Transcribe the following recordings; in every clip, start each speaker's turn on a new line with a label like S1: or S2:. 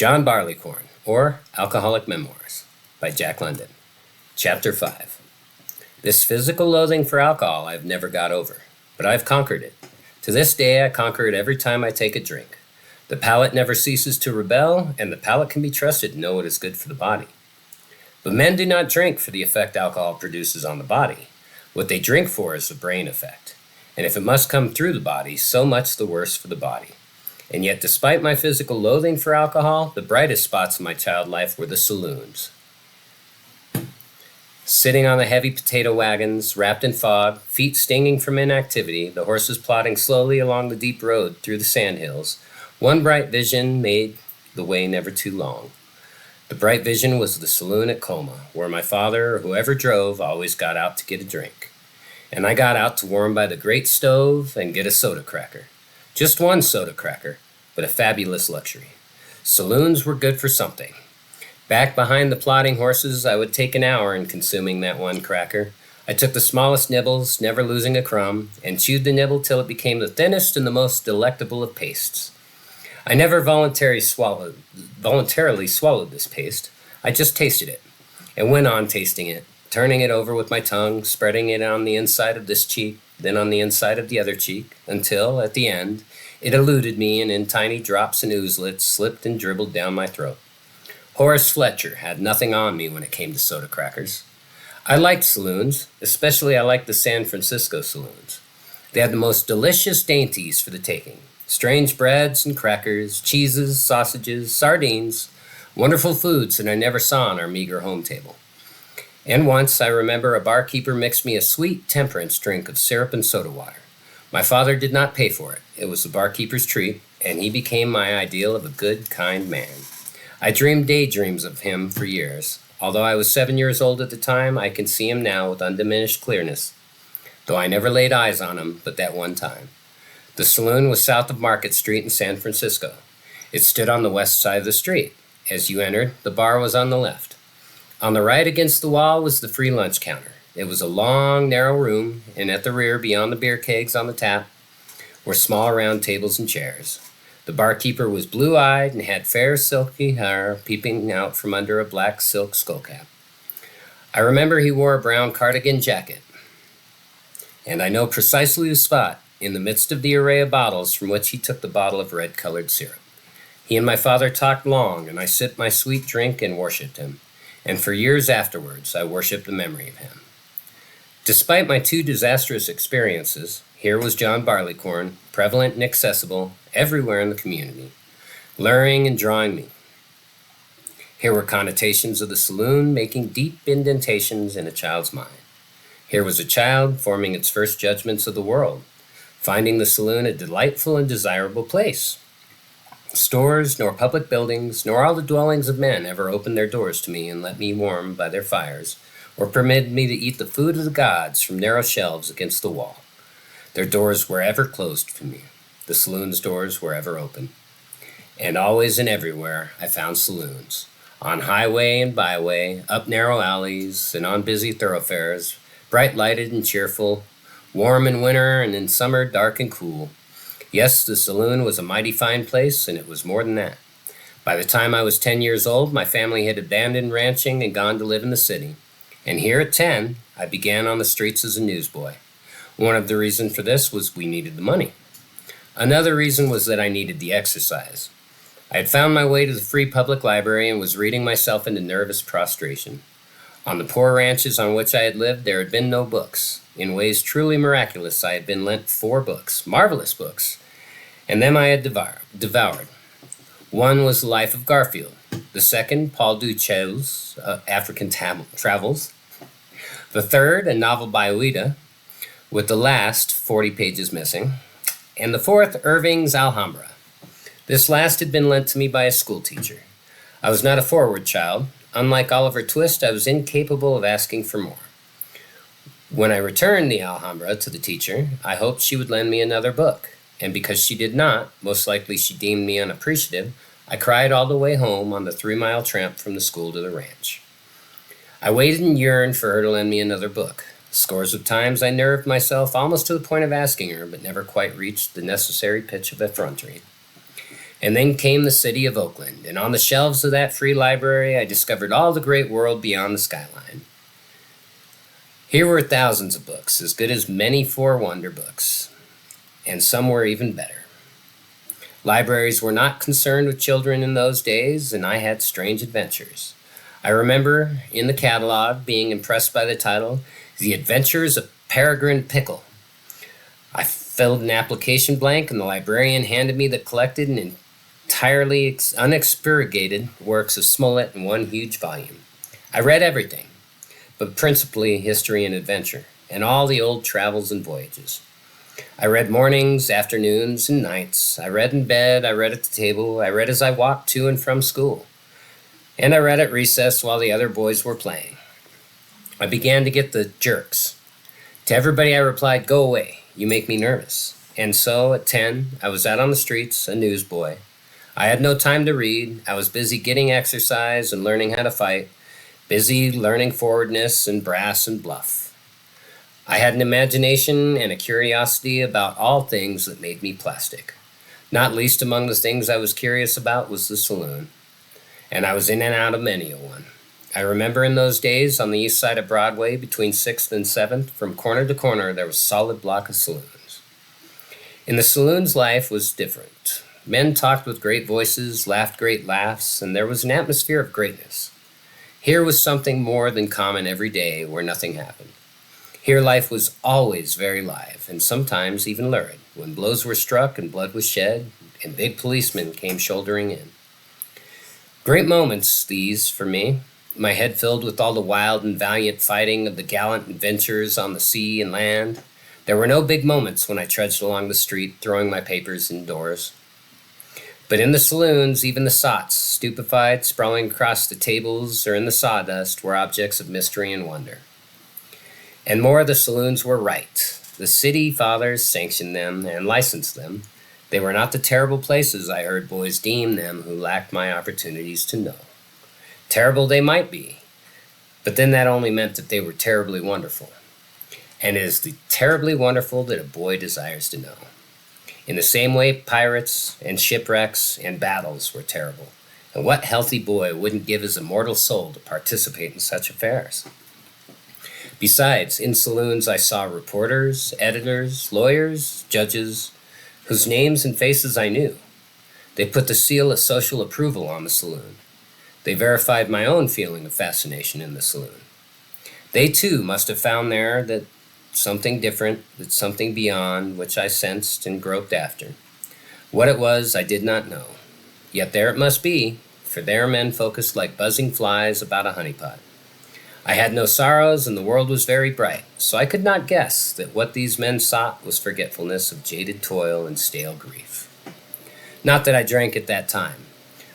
S1: John Barleycorn, or Alcoholic Memoirs, by Jack London. Chapter 5. This physical loathing for alcohol I've never got over, but I've conquered it. To this day I conquer it every time I take a drink. The palate never ceases to rebel, and the palate can be trusted to know what is good for the body. But men do not drink for the effect alcohol produces on the body. What they drink for is the brain effect. And if it must come through the body, so much the worse for the body. And yet, despite my physical loathing for alcohol, the brightest spots in my child life were the saloons. Sitting on the heavy potato wagons, wrapped in fog, feet stinging from inactivity, the horses plodding slowly along the deep road through the sandhills, one bright vision made the way never too long. The bright vision was the saloon at Colma, where my father, or whoever drove, always got out to get a drink. And I got out to warm by the great stove and get a soda cracker. Just one soda cracker, but a fabulous luxury. Saloons were good for something. Back behind the plodding horses, I would take an hour in consuming that one cracker. I took the smallest nibbles, never losing a crumb, and chewed the nibble till it became the thinnest and the most delectable of pastes. I never voluntarily swallowed this paste. I just tasted it, and went on tasting it, turning it over with my tongue, spreading it on the inside of this cheek, then on the inside of the other cheek, until, at the end, it eluded me and in tiny drops and oozlets slipped and dribbled down my throat. Horace Fletcher had nothing on me when it came to soda crackers. I liked saloons, especially I liked the San Francisco saloons. They had the most delicious dainties for the taking. Strange breads and crackers, cheeses, sausages, sardines, wonderful foods that I never saw on our meager home table. And once, I remember a barkeeper mixed me a sweet temperance drink of syrup and soda water. My father did not pay for it. It was the barkeeper's treat, and he became my ideal of a good, kind man. I dreamed daydreams of him for years. Although I was 7 years old at the time, I can see him now with undiminished clearness, though I never laid eyes on him but that one time. The saloon was south of Market Street in San Francisco. It stood on the west side of the street. As you entered, the bar was on the left. On the right against the wall was the free lunch counter. It was a long, narrow room, and at the rear, beyond the beer kegs on the tap, were small round tables and chairs. The barkeeper was blue-eyed and had fair silky hair peeping out from under a black silk skullcap. I remember he wore a brown cardigan jacket, and I know precisely the spot in the midst of the array of bottles from which he took the bottle of red-colored syrup. He and my father talked long, and I sipped my sweet drink and worshipped him. And for years afterwards, I worshipped the memory of him. Despite my two disastrous experiences, here was John Barleycorn, prevalent and accessible everywhere in the community, luring and drawing me. Here were connotations of the saloon making deep indentations in a child's mind. Here was a child forming its first judgments of the world, finding the saloon a delightful and desirable place. Stores, nor public buildings, nor all the dwellings of men ever opened their doors to me and let me warm by their fires, or permitted me to eat the food of the gods from narrow shelves against the wall. Their doors were ever closed for me. The saloon's doors were ever open. And always and everywhere I found saloons. On highway and byway, up narrow alleys, and on busy thoroughfares, bright lighted and cheerful, warm in winter and in summer dark and cool. Yes, the saloon was a mighty fine place, and it was more than that. By the time I was 10 years old, my family had abandoned ranching and gone to live in the city. And here at 10, I began on the streets as a newsboy. One of the reasons for this was we needed the money. Another reason was that I needed the exercise. I had found my way to the free public library and was reading myself into nervous prostration. On the poor ranches on which I had lived, there had been no books. In ways truly miraculous, I had been lent 4 books, marvelous books, and them I had devoured. One was The Life of Garfield. The second, Paul Duchel's African Travels. The third, a novel by Ouida, with the last 40 pages missing. And the fourth, Irving's Alhambra. This last had been lent to me by a schoolteacher. I was not a forward child. Unlike Oliver Twist, I was incapable of asking for more. When I returned the Alhambra to the teacher, I hoped she would lend me another book. And because she did not, most likely she deemed me unappreciative, I cried all the way home on the 3-mile tramp from the school to the ranch. I waited and yearned for her to lend me another book. Scores of times I nerved myself almost to the point of asking her, but never quite reached the necessary pitch of effrontery. And then came the city of Oakland, and on the shelves of that free library I discovered all the great world beyond the skyline. Here were thousands of books, as good as many four-wonder books, and some were even better. Libraries were not concerned with children in those days, and I had strange adventures. I remember in the catalog being impressed by the title, The Adventures of Peregrine Pickle. I filled an application blank, and the librarian handed me the collected and entirely unexpurgated works of Smollett in one huge volume. I read everything, but principally history and adventure, and all the old travels and voyages. I read mornings, afternoons, and nights. I read in bed, I read at the table, I read as I walked to and from school, and I read at recess while the other boys were playing. I began to get the jerks. To everybody I replied, "Go away, you make me nervous." And so, at 10, I was out on the streets, a newsboy. I had no time to read. I was busy getting exercise and learning how to fight, busy learning forwardness and brass and bluff. I had an imagination and a curiosity about all things that made me plastic. Not least among the things I was curious about was the saloon, and I was in and out of many a one. I remember in those days on the east side of Broadway between 6th and 7th, from corner to corner there was a solid block of saloons. In the saloons life was different. Men talked with great voices, laughed great laughs, and there was an atmosphere of greatness. Here was something more than common every day where nothing happened. Here life was always very live, and sometimes even lurid, when blows were struck and blood was shed, and big policemen came shouldering in. Great moments, these, for me. My head filled with all the wild and valiant fighting of the gallant adventures on the sea and land. There were no big moments when I trudged along the street, throwing my papers indoors. But in the saloons, even the sots, stupefied, sprawling across the tables or in the sawdust, were objects of mystery and wonder. And more, the saloons were right. The city fathers sanctioned them and licensed them. They were not the terrible places I heard boys deem them who lacked my opportunities to know. Terrible they might be, but then that only meant that they were terribly wonderful. And it is the terribly wonderful that a boy desires to know. In the same way, pirates and shipwrecks and battles were terrible. And what healthy boy wouldn't give his immortal soul to participate in such affairs? Besides, in saloons I saw reporters, editors, lawyers, judges, whose names and faces I knew. They put the seal of social approval on the saloon. They verified my own feeling of fascination in the saloon. They too must have found there that something different, that something beyond which I sensed and groped after. What it was I did not know. Yet there it must be, for there men focused like buzzing flies about a honeypot. I had no sorrows, and the world was very bright, so I could not guess that what these men sought was forgetfulness of jaded toil and stale grief. Not that I drank at that time.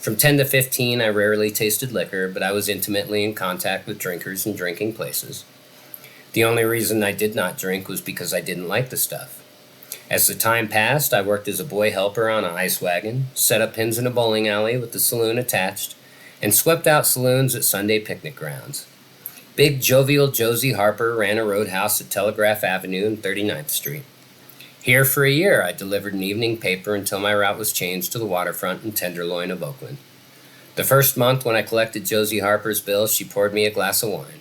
S1: From 10 to 15 I rarely tasted liquor, but I was intimately in contact with drinkers and drinking places. The only reason I did not drink was because I didn't like the stuff. As the time passed, I worked as a boy helper on an ice wagon, set up pins in a bowling alley with the saloon attached, and swept out saloons at Sunday picnic grounds. Big jovial Josie Harper ran a roadhouse at Telegraph Avenue and 39th Street. Here for a year I delivered an evening paper until my route was changed to the waterfront and Tenderloin of Oakland. The first month when I collected Josie Harper's bill, she poured me a glass of wine.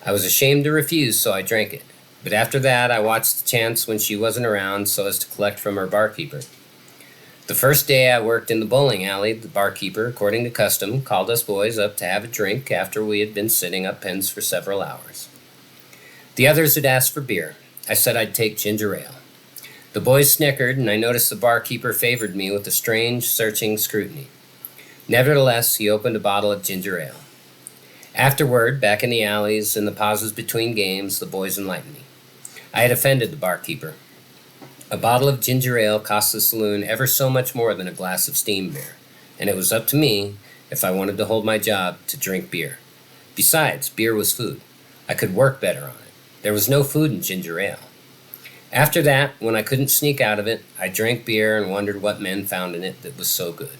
S1: I was ashamed to refuse, so I drank it. But after that, I watched the chance when she wasn't around so as to collect from her barkeeper. The first day I worked in the bowling alley, the barkeeper, according to custom, called us boys up to have a drink after we had been sitting up pins for several hours. The others had asked for beer. I said I'd take ginger ale. The boys snickered, and I noticed the barkeeper favored me with a strange, searching scrutiny. Nevertheless, he opened a bottle of ginger ale. Afterward, back in the alleys and the pauses between games, the boys enlightened me. I had offended the barkeeper. A bottle of ginger ale cost the saloon ever so much more than a glass of steam beer, and it was up to me, if I wanted to hold my job, to drink beer. Besides, beer was food. I could work better on it. There was no food in ginger ale. After that, when I couldn't sneak out of it, I drank beer and wondered what men found in it that was so good.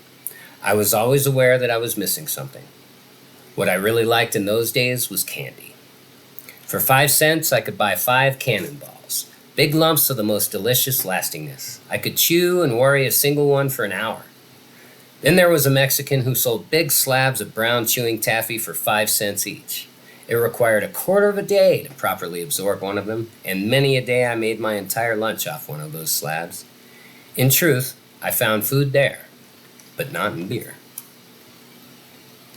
S1: I was always aware that I was missing something. What I really liked in those days was candy. For 5 cents, I could buy 5 cannonballs, big lumps of the most delicious lastingness. I could chew and worry a single one for an hour. Then there was a Mexican who sold big slabs of brown chewing taffy for 5 cents each. It required a quarter of a day to properly absorb one of them, and many a day I made my entire lunch off one of those slabs. In truth, I found food there, but not in beer.